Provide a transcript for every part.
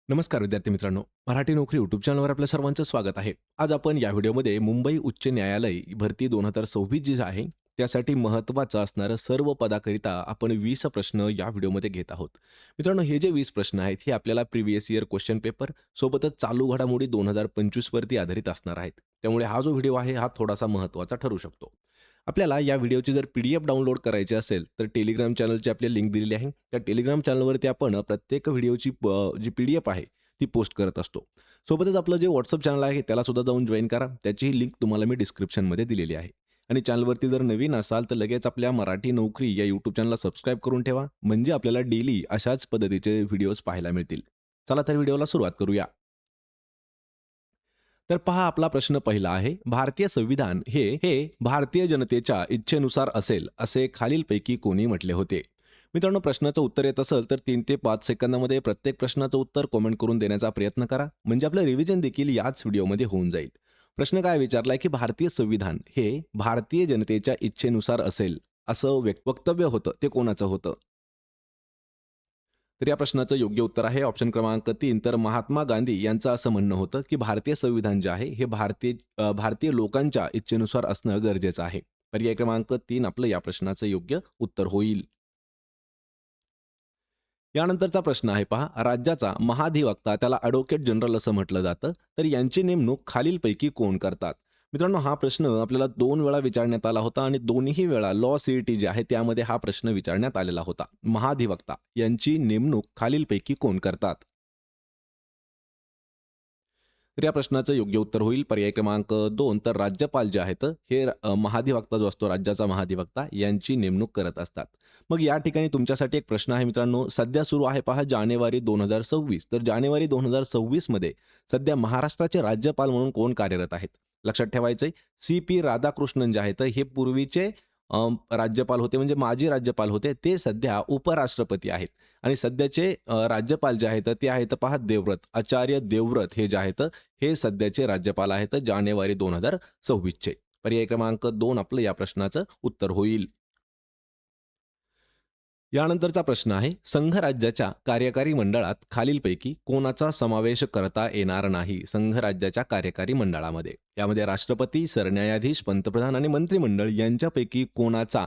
नमस्कार विद्यार्थी मित्रांनो, मराठी नोकरी यूट्यूब चॅनलवर आपल्या सर्वांचं स्वागत आहे. आज आपण या व्हिडिओमध्ये मुंबई उच्च न्यायालय भरती 2026 जी आहे, त्यासाठी महत्त्वाचं असणारं सर्व पदाकरिता आपण 20 प्रश्न या व्हिडिओमध्ये घेत आहोत. मित्रांनो, हे जे 20 प्रश्न आहेत, हे आपल्याला प्रिव्हियस इयर क्वेश्चन पेपर सोबतच चालू घडामोडी 2025 वरती आधारित असणार आहेत. त्यामुळे हा जो व्हिडिओ आहे, हा थोडासा महत्त्वाचा ठरू शकतो. आपल्याला या व्हिडिओची जर पी-डी-एफ डाउनलोड करायची असेल, तर टेलिग्राम चॅनलची आपली लिंक दिलेली आहे. त्या टेलिग्राम चॅनलवरती आपण प्रत्येक व्हिडिओची जी पी-डी-एफ आहे, ती पोस्ट करत असतो. सोबतच आपलं जे WhatsApp चॅनल आहे, त्याला सुद्धा जाऊन जॉइन करा. त्याचीही लिंक तुम्हाला मी डिस्क्रिप्शनमध्ये दिलेली आहे. आणि चॅनलवरती जर नवीन असाल, तर लगेच आपल्या मराठी नोकरी या यूट्यूब चॅनलला सबस्क्राईब करून ठेवा. म्हणजे आपल्याला डेली अशाच पद्धतीचे व्हिडिओज पाहायला मिळतील. चला तर व्हिडिओला सुरुवात करूया. तर पहा आपला प्रश्न पहिला आहे. भारतीय संविधान हे भारतीय जनतेच्या इच्छेनुसार असेल, असे खालीलपैकी कोणी म्हटले होते? मित्रांनो, प्रश्नाचं उत्तर येत असेल तर 3 ते 5 सेकंदामध्ये प्रत्येक प्रश्नाचं उत्तर कमेंट करून देण्याचा प्रयत्न करा. म्हणजे आपलं रिव्हिजन देखील याच व्हिडिओमध्ये होऊन जाईल. प्रश्न काय विचारलाय, की भारतीय संविधान हे भारतीय जनतेच्या इच्छेनुसार असेल, असं वक्तव्य होतं, ते कोणाचं होतं? तर या प्रश्नाचं योग्य उत्तर आहे ऑप्शन क्रमांक 3. तर महात्मा गांधी यांचं असं म्हणणं होतं, की भारतीय संविधान जे आहे हे भारतीय लोकांच्या इच्छेनुसार असणं गरजेचं आहे. पर्याय क्रमांक 3 आपलं या प्रश्नाचं योग्य उत्तर होईल. यानंतरचा प्रश्न आहे पहा, राज्याचा महाधिवक्ता त्याला ॲडव्होकेट जनरल असं म्हटलं जातं, तर यांची नेमणूक खालीलपैकी कोण करतात? मित्रांनो, हा प्रश्न आपल्याला 2 वेळा विचारण्यात आला होता आणि दोन्ही वेळा लॉ सी-ई-टी जे आहे त्यामध्ये हा प्रश्न विचारण्यात आलेला होता. महाधिवक्ता यांची नेमणूक खालीलपैकी कोण करतात? तर या प्रश्नाचं योग्य उत्तर होईल पर्याय क्रमांक 2. तर राज्यपाल जे आहेत हे महाधिवक्ता जो असतो राज्याचा महाधिवक्ता यांची नेमणूक करत असतात. मग या ठिकाणी तुमच्यासाठी एक प्रश्न आहे मित्रांनो, सध्या सुरू आहे पहा जानेवारी 2026. तर जानेवारी 2026 मध्ये सध्या महाराष्ट्राचे राज्यपाल म्हणून कोण कार्यरत आहेत? लक्षात ठेवायचंय, सी-पी राधाकृष्णन जे आहेत हे पूर्वीचे राज्यपाल होते, म्हणजे माजी राज्यपाल होते. ते सध्या उपराष्ट्रपती आहेत. आणि सध्याचे राज्यपाल जे आहेत ते आहेत पहा देवव्रत. आचार्य देवव्रत हे जे आहेत हे सध्याचे राज्यपाल आहेत जानेवारी 2026 चे. पर्याय क्रमांक 2 आपलं या प्रश्नाचं उत्तर होईल. यानंतरचा प्रश्न आहे, संघराज्याच्या कार्यकारी मंडळात खालीलपैकी कोणाचा समावेश करता येणार नाही? संघराज्याच्या कार्यकारी मंडळामध्ये यामध्ये राष्ट्रपती, सरन्यायाधीश, पंतप्रधान आणि मंत्रिमंडळ यांच्यापैकी कोणाचा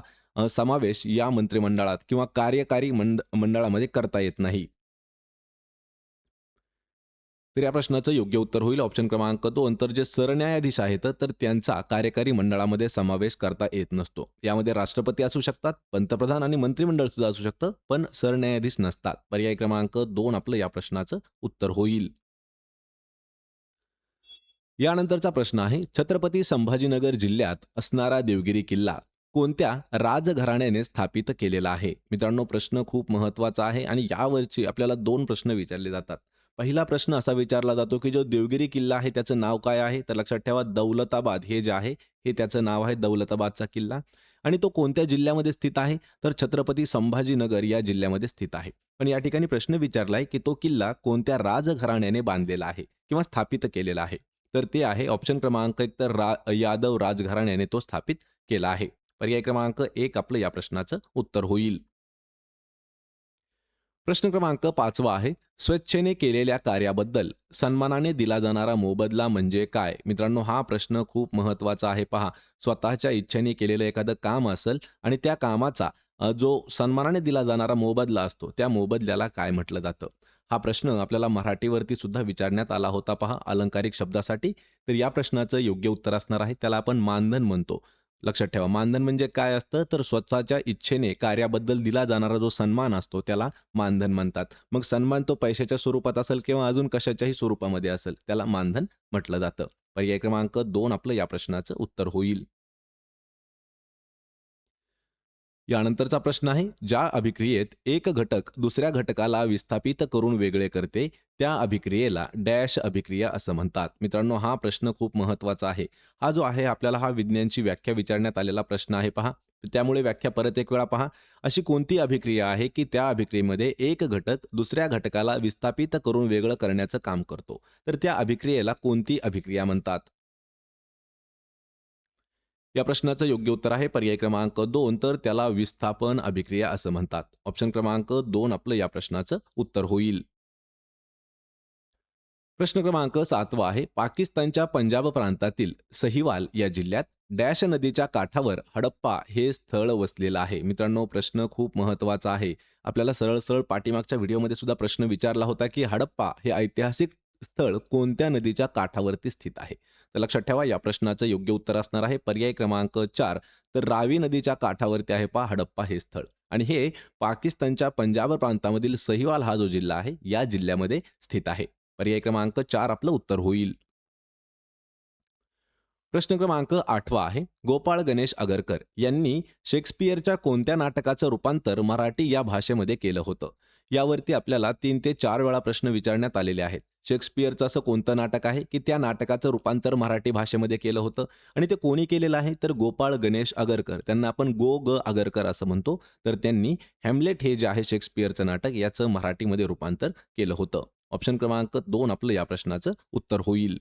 समावेश या मंत्रिमंडळात किंवा कार्यकारी मंडळामध्ये करता येत नाही? तर या प्रश्नाचं योग्य उत्तर होईल ऑप्शन क्रमांक 2. तर जे सरन्यायाधीश आहेत, तर त्यांचा कार्यकारी मंडळामध्ये समावेश करता येत नसतो. यामध्ये राष्ट्रपती असू शकतात, पंतप्रधान आणि मंत्रिमंडळ सुद्धा असू शकतं, पण सरन्यायाधीश नसतात. पर्याय क्रमांक 2 आपलं या प्रश्नाचं उत्तर होईल. यानंतरचा प्रश्न आहे, छत्रपती संभाजीनगर जिल्ह्यात असणारा देवगिरी किल्ला कोणत्या राजघराण्याने स्थापित केलेला आहे? मित्रांनो, प्रश्न खूप महत्त्वाचा आहे आणि यावरची आपल्याला 2 प्रश्न विचारले जातात. पहिला प्रश्न असा विचारला जातो, की जो देवगिरी किल्ला आहे त्याचं नाव काय आहे? तर लक्षात ठेवा, दौलताबाद हे जे आहे, हे त्याचं नाव आहे, दौलताबादचा किल्ला. आणि तो कोणत्या जिल्ह्यामध्ये स्थित आहे? तर छत्रपती संभाजीनगर या जिल्ह्यामध्ये स्थित आहे. पण या ठिकाणी प्रश्न विचारलाय, की तो किल्ला कोणत्या राजघराण्याने बांधलेला आहे किंवा स्थापित केलेला आहे? तर ते आहे ऑप्शन क्रमांक 1. तर यादव राजघराण्याने तो स्थापित केला आहे. पर्याय क्रमांक 1 आपलं या प्रश्नाचं उत्तर होईल. प्रश्न क्रमांक 5 आहे. स्वेच्छेने केलेल्या कार्याबद्दल सन्मानाने दिला जाणारा मोबदला म्हणजे काय? मित्रांनो, हा प्रश्न खूप महत्त्वाचा आहे पहा. स्वतःच्या इच्छेने केलेलं एखादं काम असेल आणि त्या कामाचा जो सन्मानाने दिला जाणारा मोबदला असतो, त्या मोबदल्याला काय म्हटलं जातं? हा प्रश्न आपल्याला मराठीवरती सुद्धा विचारण्यात आला होता पहा अलंकारिक शब्दासाठी. तर या प्रश्नाचं योग्य उत्तर असणार आहे, त्याला आपण मानधन म्हणतो. लक्षात ठेवा, मानधन म्हणजे काय असतं? तर स्वतःच्या इच्छेने कार्याबद्दल दिला जाणारा जो सन्मान असतो त्याला मानधन म्हणतात. मग सन्मान तो पैशाच्या स्वरूपात असेल किंवा अजून कशाच्याही स्वरूपामध्ये असेल, त्याला मानधन म्हटलं जातं. पर्याय क्रमांक 2 आपलं या प्रश्नाचं उत्तर होईल. यानंतरचा प्रश्न आहे, ज्या अभिक्रियेत एक घटक दुसऱ्या घटकाला विस्थापित करून वेगळे करते, त्या अभिक्रियेला डॅश अभिक्रिया असं म्हणतात. मित्रांनो, हा प्रश्न खूप महत्त्वाचा आहे. हा जो आहे आपल्याला हा विज्ञानची व्याख्या विचारण्यात आलेला प्रश्न आहे पहा. त्यामुळे व्याख्या परत एक वेळा पहा. अशी कोणती अभिक्रिया आहे, की त्या अभिक्रियेमध्ये एक घटक दुसऱ्या घटकाला विस्थापित करून वेगळं करण्याचं काम करतो? तर त्या अभिक्रियेला कोणती अभिक्रिया म्हणतात? या प्रश्नाचं योग्य उत्तर आहे पर्याय क्रमांक 2. तर त्याला विस्थापन अभिक्रिया असं म्हणतात. ऑप्शन क्रमांक 2 आपलं या प्रश्नाचं उत्तर होईल. प्रश्न क्रमांक 7वा आहे. पाकिस्तानच्या पंजाब प्रांतातील सहिवाल या जिल्ह्यात डॅश नदीच्या काठावर हडप्पा हे स्थळ वसलेलं आहे. मित्रांनो, प्रश्न खूप महत्त्वाचा आहे. आपल्याला सरळ-सरळ पाठीमागच्या व्हिडिओमध्ये सुद्धा प्रश्न विचारला होता, की हडप्पा हे ऐतिहासिक स्थळ कोणत्या नदीच्या काठावरती स्थित आहे? तर लक्षात ठेवा, या प्रश्नाचं योग्य उत्तर असणार आहे पर्याय क्रमांक 4. तर रावी नदीच्या काठावरती आहे पहा हडप्पा हे स्थळ. आणि हे पाकिस्तानच्या पंजाब प्रांतामधील सहिवाल हा जो जिल्हा आहे, या जिल्ह्यामध्ये स्थित आहे. पर्याय क्रमांक 4 आपलं उत्तर होईल. प्रश्न क्रमांक 8वा आहे. गोपाळ गणेश आगरकर यांनी शेक्सपियरच्या कोणत्या नाटकाचं रूपांतर मराठी या भाषेमध्ये केलं होतं? यावरती आपल्याला 3 ते 4 वेळा प्रश्न विचारण्यात आलेले आहेत. शेक्सपियरचं असं कोणतं नाटक आहे, की त्या नाटकाचं रूपांतर मराठी भाषेमध्ये केलं होतं आणि ते कोणी केलेलं आहे? तर गोपाळ गणेश आगरकर. त्यांना आपण गो. ग. आगरकर असं म्हणतो. तर त्यांनी हॅम्लेट हे जे आहे शेक्सपियरचं नाटक याचं मराठीमध्ये रूपांतर केलं होतं. ऑप्शन क्रमांक 2 आपलं या प्रश्नाचं उत्तर होईल.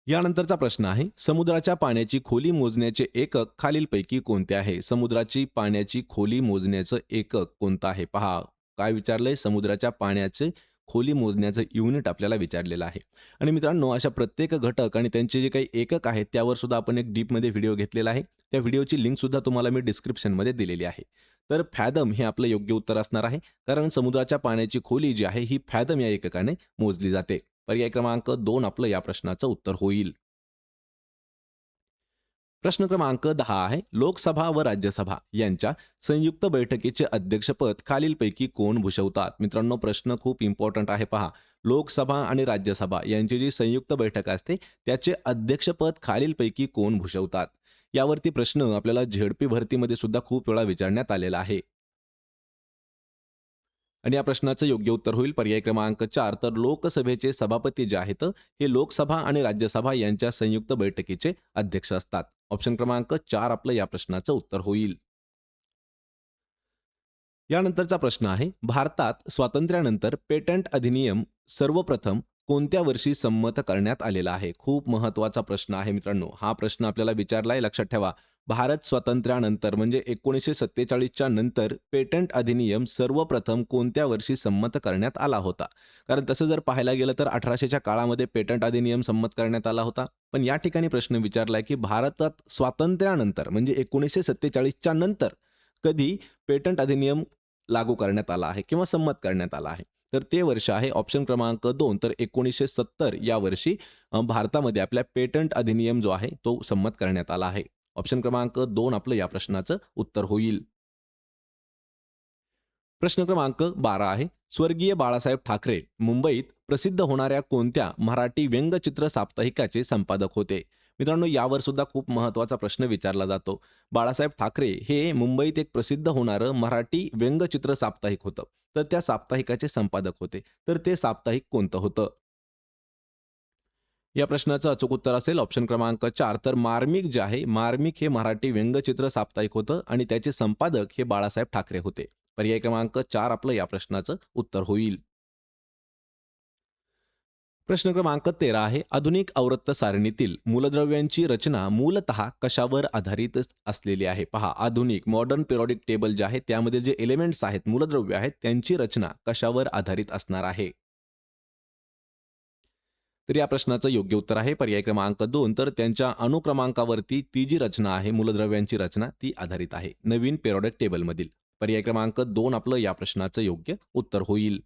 यानंतरचा प्रश्न आहे. समुद्राच्या पाण्याची खोली मोजण्याचे एकक खालीलपैकी कोणते आहे? समुद्राची पाण्याची खोली मोजण्याचं एकक कोणतं आहे? पहा, काय विचारलंय? समुद्राच्या पाण्याचे खोली मोजण्याचं युनिट आपल्याला विचारलेलं आहे. आणि मित्रांनो, अशा प्रत्येक घटक आणि त्यांचे जे काही एकक आहेत त्यावर सुद्धा आपण एक डीपमध्ये व्हिडिओ घेतलेला आहे. त्या व्हिडिओची लिंक सुद्धा तुम्हाला मी डिस्क्रिप्शनमध्ये दिलेली आहे. तर फॅदम हे आपलं योग्य उत्तर असणार आहे. कारण समुद्राच्या पाण्याची खोली जी आहे ही फॅदम या एककाने मोजली जाते. पर्याय क्रमांक 2 आपलं या प्रश्नाचं उत्तर होईल. प्रश्न क्रमांक 10 आहे. लोकसभा व राज्यसभा यांच्या संयुक्त बैठकीचे अध्यक्षपद खालीलपैकी कोण भूषवतात? मित्रांनो, प्रश्न खूप इम्पॉर्टंट आहे पहा. लोकसभा आणि राज्यसभा यांची जी संयुक्त बैठक असते त्याचे अध्यक्षपद खालीलपैकी कोण भूषवतात? यावरती प्रश्न आपल्याला झेडपी भरतीमध्ये सुद्धा खूप वेळा विचारण्यात आलेला आहे. आणि या प्रश्नाचं योग्य उत्तर होईल पर्याय क्रमांक 4. तर लोकसभेचे सभापती जे आहेत हे लोकसभा आणि राज्यसभा यांच्या संयुक्त बैठकीचे अध्यक्ष असतात. ऑप्शन क्रमांक 4 आपलं या प्रश्नाचं उत्तर होईल. यानंतरचा प्रश्न आहे. भारतात स्वातंत्र्यानंतर पेटंट अधिनियम सर्वप्रथम कोणत्या वर्षी संमत करण्यात आलेला आहे? खूप महत्त्वाचा प्रश्न आहे मित्रांनो. हा प्रश्न आपल्याला विचारलाय, लक्षात ठेवा. भारत स्वातंत्र्यानंतर म्हणजे 1947च्या नंतर पेटंट अधिनियम सर्वप्रथम कोणत्या वर्षी संमत करण्यात आला होता? कारण तसं जर पाहायला गेलं तर 1800च्या काळामध्ये पेटंट अधिनियम संमत करण्यात आला होता. पण या ठिकाणी प्रश्न विचारलाय, की भारतात स्वातंत्र्यानंतर म्हणजे 1947च्या नंतर कधी पेटंट अधिनियम लागू करण्यात आला आहे किंवा संमत करण्यात आला आहे. तर ते वर्ष आहे ऑप्शन क्रमांक 2. तर 1970 या वर्षी भारतामध्ये आपल्या पेटंट अधिनियम जो आहे तो संमत करण्यात आला आहे. ऑप्शन क्रमांक 2 आपलं या प्रश्नाचं उत्तर होईल. प्रश्न क्रमांक 12 आहे. स्वर्गीय बाळासाहेब ठाकरे मुंबईत प्रसिद्ध होणाऱ्या कोणत्या मराठी व्यंगचित्र साप्ताहिकाचे संपादक होते? मित्रांनो, यावर सुद्धा खूप महत्त्वाचा प्रश्न विचारला जातो. बाळासाहेब ठाकरे हे मुंबईत एक प्रसिद्ध होणारं मराठी व्यंगचित्र साप्ताहिक होतं. तर त्या साप्ताहिकाचे संपादक होते. तर ते साप्ताहिक कोणतं होतं? या प्रश्नाचं अचूक उत्तर असेल ऑप्शन क्रमांक 4. तर मार्मिक जे आहे, मार्मिक हे मराठी व्यंगचित्र साप्ताहिक होतं आणि त्याचे संपादक हे बाळासाहेब ठाकरे होते. पर्याय क्रमांक 4 आपलं या प्रश्नाचं उत्तर होईल. प्रश्न क्रमांक 13 आहे. आधुनिक आवर्त सारणीतील मूलद्रव्यांची रचना मूलतः कशावर आधारित असलेली आहे? पहा, आधुनिक मॉडर्न पिरियडिक टेबल जे आहे त्यामध्ये जे एलिमेंट्स आहेत, मूलद्रव्य आहेत, त्यांची रचना कशावर आधारित असणार आहे? तर या प्रश्नाचं योग्य उत्तर आहे पर्याय क्रमांक 2. तर त्यांच्या अनुक्रमांकावरती ती जी रचना आहे, मूलद्रव्यांची रचना ती आधारित आहे नवीन पिरियडिक टेबलमधील. पर्याय क्रमांक 2 आपलं या प्रश्नाचं योग्य उत्तर होईल.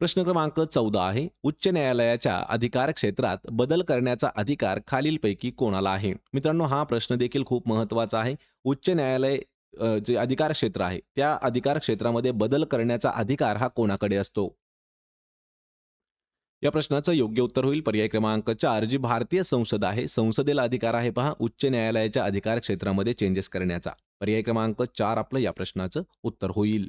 प्रश्न क्रमांक 14 आहे. उच्च न्यायालयाच्या अधिकार क्षेत्रात बदल करण्याचा अधिकार खालीलपैकी कोणाला आहे? मित्रांनो, हा प्रश्न देखील खूप महत्त्वाचा आहे. उच्च न्यायालय जे अधिकार क्षेत्र आहे, त्या अधिकार क्षेत्रामध्ये बदल करण्याचा अधिकार हा कोणाकडे असतो? या प्रश्नाचं योग्य उत्तर होईल पर्याय क्रमांक 4. जी भारतीय संसद आहे, संसदेला अधिकार आहे पहा उच्च न्यायालयाच्या अधिकार क्षेत्रामध्ये चेंजेस करण्याचा. पर्याय क्रमांक 4 आपलं या प्रश्नाचं उत्तर होईल.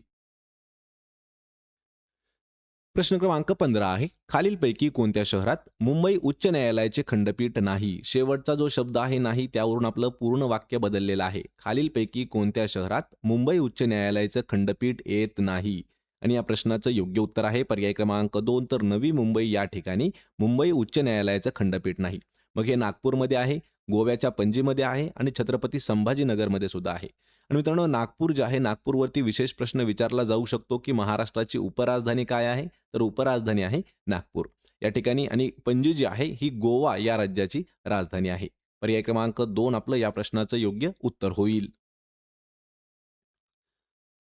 प्रश्न क्रमांक 15 आहे. खालीलपैकी कोणत्या शहरात मुंबई उच्च न्यायालयाचे खंडपीठ नाही? शेवटचा जो शब्द आहे नाही त्यावरून आपलं पूर्ण वाक्य बदललेलं आहे. खालीलपैकी कोणत्या शहरात मुंबई उच्च न्यायालयाचं खंडपीठ येत नाही? आणि या प्रश्नाचं योग्य उत्तर आहे पर्याय क्रमांक 2. तर नवी मुंबई या ठिकाणी मुंबई उच्च न्यायालयाचं खंडपीठ नाही. मग हे नागपूरमध्ये आहे, गोव्याच्या पणजीमध्ये आहे आणि छत्रपती संभाजीनगरमध्ये सुद्धा आहे. आणि मित्रांनो नागपूर जे आहे नागपूरवरती विशेष प्रश्न विचारला जाऊ शकतो की महाराष्ट्राची उपराजधानी काय आहे, तर उपराजधानी आहे नागपूर या ठिकाणी. आणि पणजी जी आहे ही गोवा या राज्याची राजधानी आहे. पर्याय क्रमांक 2 आपलं या प्रश्नाचं योग्य उत्तर होईल.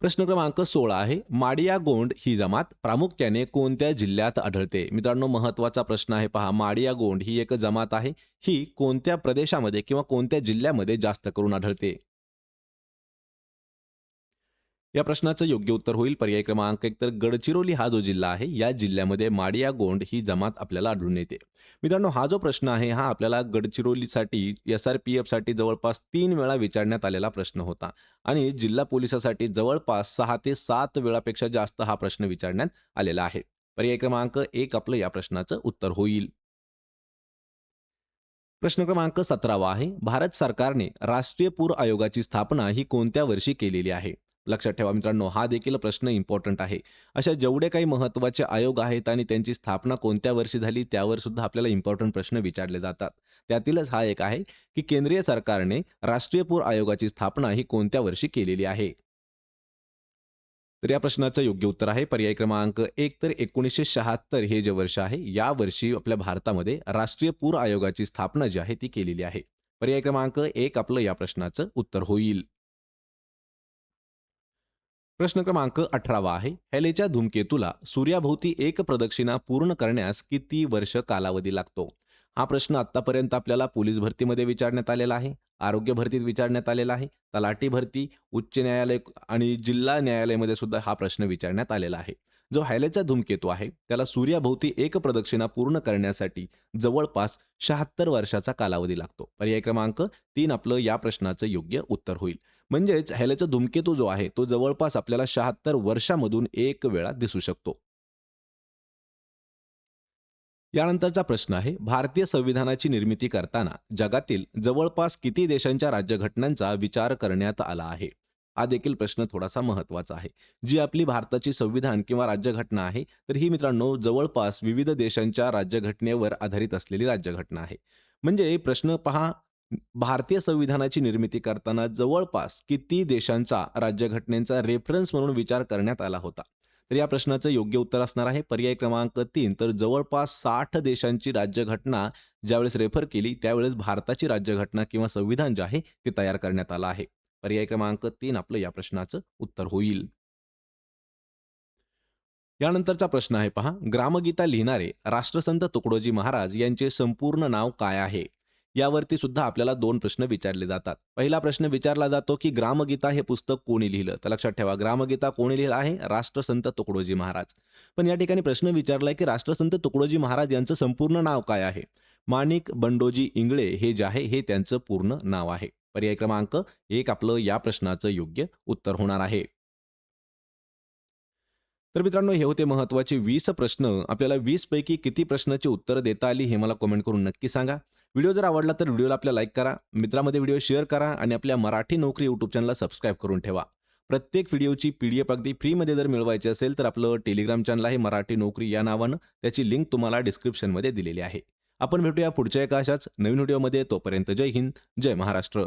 प्रश्न क्रमांक 16 आहे, माडिया गोंड ही जमात प्रामुख्याने कोणत्या जिल्ह्यात आढळते? मित्रांनो महत्त्वाचा प्रश्न आहे पहा. माडिया गोंड ही एक जमात आहे. ही कोणत्या प्रदेशामध्ये किंवा कोणत्या जिल्ह्यामध्ये जास्त करून आढळते? या प्रश्नाचं योग्य उत्तर होईल पर्याय क्रमांक 1 तर गडचिरोली हा जो जिल्हा आहे या जिल्ह्यामध्ये माडिया गोंड ही जमात आपल्याला आढळून येते. मित्रांनो हा जो प्रश्न आहे हा आपल्याला गडचिरोलीसाठी SRPF साठी जवळपास 3 वेळा विचारण्यात आलेला प्रश्न होता आणि जिल्हा पोलिसासाठी जवळपास 6 ते 7 वेळापेक्षा जास्त हा प्रश्न विचारण्यात आलेला आहे. पर्याय क्रमांक 1 आपलं या प्रश्नाचं उत्तर होईल. प्रश्न क्रमांक 17 आहे, भारत सरकारने राष्ट्रीय पूर आयोगाची स्थापना ही कोणत्या वर्षी केलेली आहे? लक्षात ठेवा मित्रांनो हा देखील प्रश्न इम्पॉर्टंट आहे. अशा जेवढे काही महत्त्वाचे आयोग आहेत आणि त्यांची स्थापना कोणत्या वर्षी झाली त्यावर सुद्धा आपल्याला इम्पॉर्टंट प्रश्न विचारले जातात. त्यातीलच हा एक आहे की केंद्रीय सरकारने राष्ट्रीय पूर आयोगाची स्थापना ही कोणत्या वर्षी केलेली आहे? तर या प्रश्नाचं योग्य उत्तर आहे पर्याय क्रमांक 1 तर 1976 हे जे वर्ष आहे या वर्षी आपल्या भारतामध्ये राष्ट्रीय पूर आयोगाची स्थापना जी आहे ती केलेली आहे. पर्याय क्रमांक 1 आपलं या प्रश्नाचं उत्तर होईल. प्रश्न क्रमांक 18 आहे, हेलेच्या धूमकेतूला सूर्याभोवती एक प्रदक्षिणा पूर्ण करण्यास किती वर्ष कालावधी लागतो? हा प्रश्न आतापर्यंत आपल्याला पोलीस भरतीमध्ये विचारण्यात आलेला आहे, आरोग्य भरतीत विचारण्यात आलेला आहे, तलाठी भरती, उच्च न्यायालय आणि जिल्हा न्यायालयामध्ये सुद्धा हा प्रश्न विचारण्यात आलेला आहे. जो हेलेचा धूमकेतू आहे त्याला सूर्याभोवती एक प्रदक्षिणा पूर्ण करण्यासाठी जवळपास 76 वर्षाचा कालावधी लागतो. पर्याय क्रमांक 3 आपलं या प्रश्नाचं योग्य उत्तर होईल. म्हणजेच हेलेचा धूमकेतू जो आहे तो जवळपास आपल्याला 76 वर्षामधून एक वेळा दिसू शकतो. यानंतरचा प्रश्न आहे, भारतीय संविधानाची निर्मिती करताना जगातील जवळपास किती देशांच्या राज्यघटनांचा विचार करण्यात आला आहे? हा देखील प्रश्न थोडासा महत्त्वाचा आहे. जी आपली भारताची संविधान किंवा राज्यघटना आहे, तर ही मित्रांनो जवळपास विविध देशांच्या राज्यघटनेवर आधारित असलेली राज्यघटना आहे. म्हणजे प्रश्न पहा, भारतीय संविधानाची निर्मिती करताना जवळपास किती देशांचा राज्यघटनेचा रेफरन्स म्हणून विचार करण्यात आला होता? तर या प्रश्नाचं योग्य उत्तर असणार आहे पर्याय क्रमांक 3 तर जवळपास 60 देशांची राज्यघटना ज्यावेळेस रेफर केली त्यावेळेस भारताची राज्यघटना किंवा संविधान जे आहे ते तयार करण्यात आलं आहे. पर्याय क्रमांक 3 आपलं या प्रश्नाचं उत्तर होईल. यानंतरचा प्रश्न आहे पहा, ग्रामगीता लिहिणारे राष्ट्रसंत तुकडोजी महाराज यांचे संपूर्ण नाव काय आहे? यावरती सुद्धा आपल्याला 2 प्रश्न विचारले जातात. पहिला प्रश्न विचारला जातो की ग्रामगीता हे पुस्तक कोणी लिहिलं? तर लक्षात ठेवा ग्रामगीता कोणी लिहिलं आहे? राष्ट्रसंत तुकडोजी महाराज. पण या ठिकाणी प्रश्न विचारलाय की राष्ट्रसंत तुकडोजी महाराज यांचं संपूर्ण नाव काय आहे? माणिक बंडोजी इंगळे हे जे आहे हे त्यांचं पूर्ण नाव आहे. पर्याय क्रमांक 1 आपलं या प्रश्नाचं योग्य उत्तर होणार आहे. तर मित्रांनो हे होते महत्त्वाचे 20 प्रश्न. आपल्याला 20 पैकी किती प्रश्नाची उत्तरं देता आली हे मला कमेंट करून नक्की सांगा. व्हिडिओ जर आवडला तर व्हिडिओला आपल्या लाईक करा, मित्रांमध्ये व्हिडिओ शेअर करा आणि आपल्या मराठी नोकरी यूट्यूब चॅनलला सबस्क्राईब करून ठेवा. प्रत्येक व्हिडिओची PDF अगदी फ्रीमध्ये जर मिळवायची असेल तर आपलं टेलिग्राम चॅनल आहे मराठी नोकरी या नावानं. त्याची लिंक तुम्हाला डिस्क्रिप्शनमध्ये दिलेली आहे. आपण भेटूया पुढच्या एका अशाच नवीन व्हिडिओमध्ये. तोपर्यंत जय हिंद, जय महाराष्ट्र.